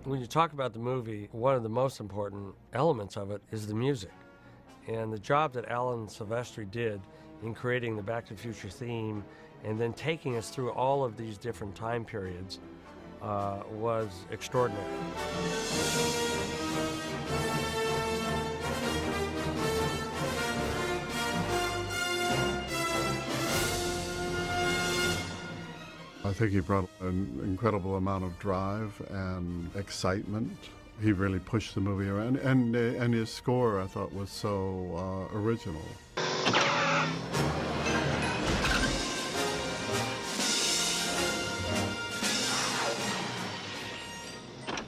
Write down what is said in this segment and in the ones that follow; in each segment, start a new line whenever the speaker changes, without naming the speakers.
When you talk about the movie, one of the most important elements of it is the music. And the job that Alan Silvestri did in creating the Back to the Future theme and then taking us through all of these different time periods was extraordinary.
I think he brought an incredible amount of drive and excitement. He really pushed the movie around, and his score, I thought, was so original.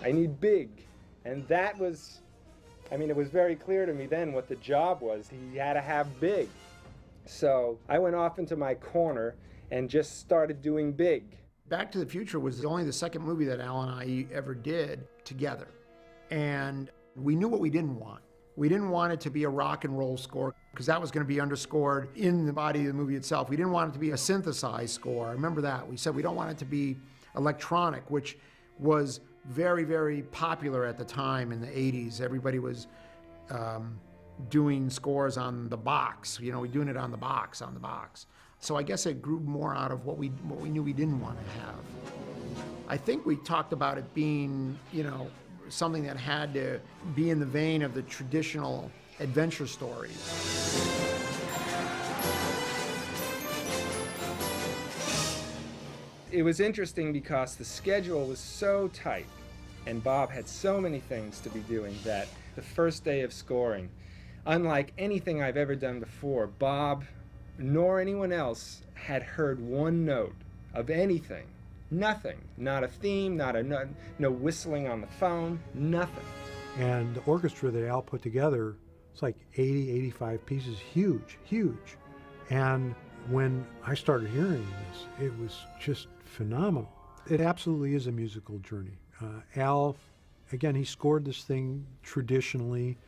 I need big, and that was, I mean, it was very clear to me then what the job was. He had to have big. So I went off into my corner and just started doing big.
Back to the Future was only the second movie that Al and I ever did together. And we knew what we didn't want. We didn't want it to be a rock and roll score, because that was going to be underscored in the body of the movie itself. We didn't want it to be a synthesized score. I remember that. We said we don't want it to be electronic, which was very, very popular at the time in the 80s. Everybody was doing scores on the box. You know, we're doing it on the box. So I guess it grew more out of what we knew we didn't want to have. I think we talked about it being, you know, something that had to be in the vein of the traditional adventure stories.
It was interesting because the schedule was so tight and Bob had so many things to be doing that the first day of scoring, unlike anything I've ever done before, Bob nor anyone else had heard one note of anything. Nothing. Not a theme, no whistling on the phone, nothing.
And the orchestra that Al put together, it's like 80, 85 pieces, huge, huge. And when I started hearing this, it was just phenomenal. It absolutely is a musical journey. Al, again, he scored this thing traditionally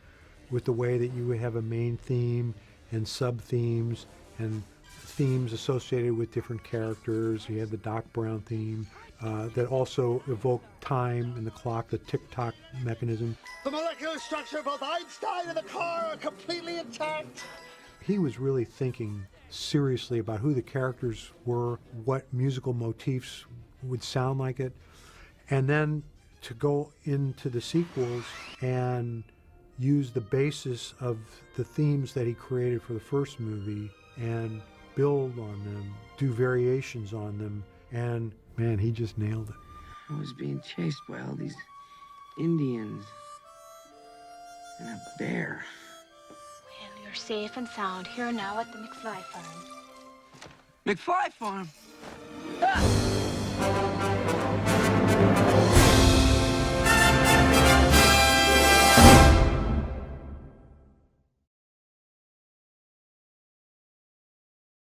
with the way that you would have a main theme and sub-themes and themes associated with different characters. He had the Doc Brown theme that also evoked time and the clock, the tick-tock mechanism.
The molecular structure of both Einstein and the car are completely intact.
He was really thinking seriously about who the characters were, what musical motifs would sound like it, and then to go into the sequels and use the basis of the themes that he created for the first movie and build on them, do variations on them, and man, he just nailed it.
I was being chased by all these Indians and a bear.
Well, you're safe and sound here now at the McFly farm.
McFly farm? Ah!